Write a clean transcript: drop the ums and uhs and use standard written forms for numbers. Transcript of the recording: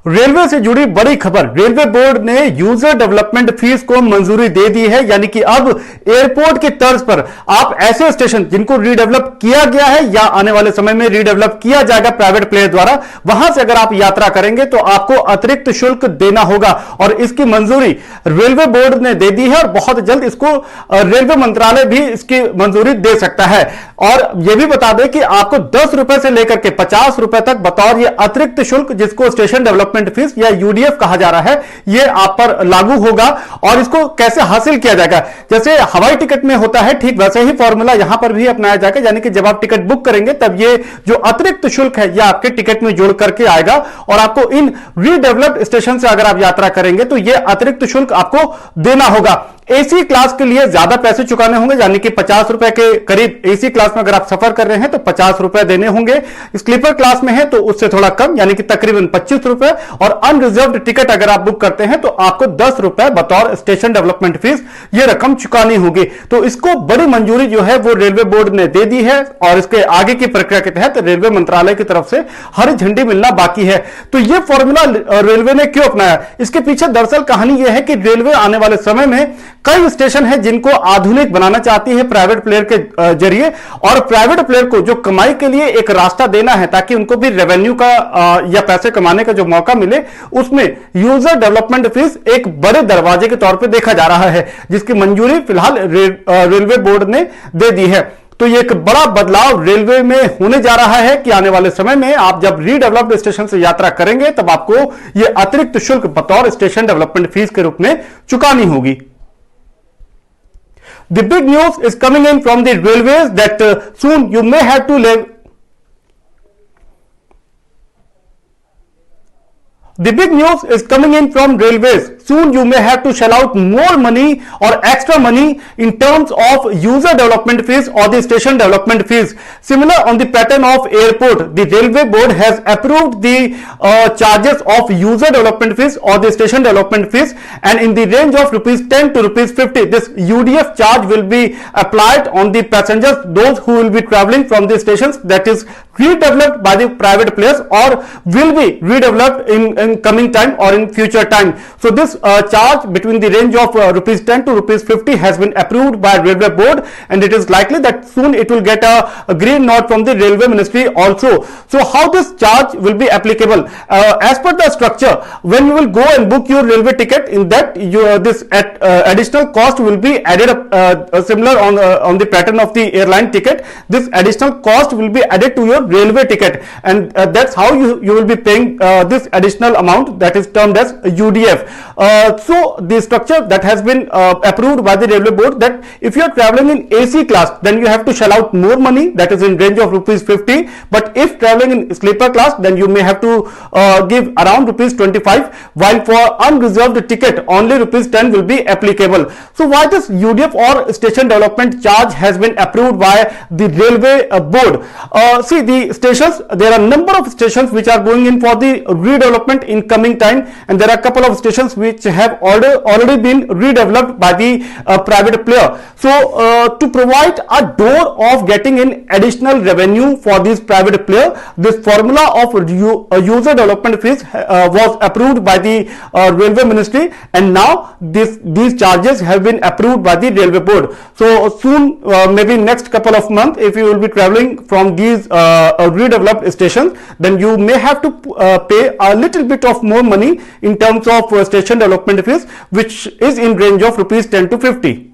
Railway से जुड़ी बड़ी खबर। रेलवे बोर्ड ने यूजर डेवलपमेंट फीस को मंजूरी दे दी है, यानी कि अब एयरपोर्ट की तर्ज पर आप ऐसे स्टेशन जिनको रीडेवलप किया गया है या आने वाले समय में रीडेवलप किया जाएगा प्राइवेट प्लेयर द्वारा, वहां से अगर आप यात्रा करेंगे तो आपको अतिरिक्त शुल्क देना होगा। और इसकी मंजूरी रेलवे बोर्ड ने दे दी है और बहुत जल्द इसको रेलवे मंत्रालय भी इसकी मंजूरी दे सकता है। और यह भी बता दें कि आपको 10 रुपए से लेकर के 50 रुपए तक बतौर ये अतिरिक्त शुल्क, जिसको स्टेशन डेवलपमेंट फीस या यूडीएफ कहा जा रहा है, यह आप पर लागू होगा। और इसको कैसे हासिल किया जाएगा, जैसे हवाई टिकट में होता है ठीक वैसे ही फॉर्मूला यहां पर भी अपनाया जाएगा, यानी कि जब आप टिकट बुक करेंगे तब ये जो अतिरिक्त शुल्क है यह आपके टिकट में जोड़ करके आएगा और आपको इन रीडेवलप्ड स्टेशन से अगर आप यात्रा करेंगे तो यह अतिरिक्त शुल्क आपको देना होगा। एसी क्लास के लिए ज्यादा पैसे चुकाने होंगे, यानी कि 50 रुपए के करीब एसी क्लास में अगर आप सफर कर रहे हैं तो 50 रुपए देने होंगे। स्लीपर क्लास में है तो उससे थोड़ा कम, यानी कि तकरीबन 25 रुपए। और अनरिजर्व्ड टिकट अगर आप बुक करते हैं तो आपको 10 रुपए बतौर स्टेशन डेवलपमेंट फीस ये रकम चुकानी होगी। तो इसको बड़ी मंजूरी जो है वो रेलवे बोर्ड ने दे दी है और इसके आगे की प्रक्रिया के तहत रेलवे मंत्रालय की तरफ से हरी झंडी मिलना बाकी है। तो यह फॉर्मूला रेलवे ने क्यों अपनाया, इसके पीछे दरअसल कहानी यह है कि रेलवे आने वाले समय में कई स्टेशन है जिनको आधुनिक बनाना चाहती है प्राइवेट प्लेयर के जरिए, और प्राइवेट प्लेयर को जो कमाई के लिए एक रास्ता देना है ताकि उनको भी रेवेन्यू का या पैसे कमाने का जो मौका मिले, उसमें यूजर डेवलपमेंट फीस एक बड़े दरवाजे के तौर पे देखा जा रहा है, जिसकी मंजूरी फिलहाल रेलवे बोर्ड ने दे दी है। तो ये एक बड़ा बदलाव रेलवे में होने जा रहा है कि आने वाले समय में आप जब रीडेवलप्ड स्टेशन से यात्रा करेंगे तब आपको ये अतिरिक्त शुल्क बतौर स्टेशन डेवलपमेंट फीस के रूप में चुकानी होगी। The big news is coming in from the railways that soon you may have to live. The big news is coming in from railways. Soon you may have to shell out more money or extra money in terms of user development fees or the station development fees. Similar on the pattern of airport, the railway board has approved the charges of user development fees or the station development fees, and in the range of rupees 10 to rupees 50. This UDF charge will be applied on the passengers, those who will be traveling from the stations that is redeveloped by the private players or will be redeveloped in coming time or in future time. So this charge between the range of rupees 10 to rupees 50 has been approved by railway board, and it is likely that soon it will get a green nod from the railway ministry also. So how this charge will be applicable, as per the structure, when you will go and book your railway ticket, in that this additional cost will be added similar on the pattern of the airline ticket. This additional cost will be added to your railway ticket, and that's how you will be paying this additional amount that is termed as UDF. So the structure that has been approved by the railway board, that if you are traveling in AC class then you have to shell out more money, that is in range of rupees 50, but if traveling in sleeper class then you may have to give around rupees 25, while for unreserved ticket only rupees 10 will be applicable. So why this UDF or station development charge has been approved by the railway board? See, the stations, there are number of stations which are going in for the redevelopment in coming time, and there are a couple of stations which have already been redeveloped by the private player. So to provide a door of getting in additional revenue for this private player, this formula of user development fees was approved by the railway ministry, and now these charges have been approved by the railway board. So soon, maybe next couple of months, if you will be traveling from these redeveloped stations, then you may have to pay a little bit of more money in terms of station development fees, which is in range of rupees 10 to 50.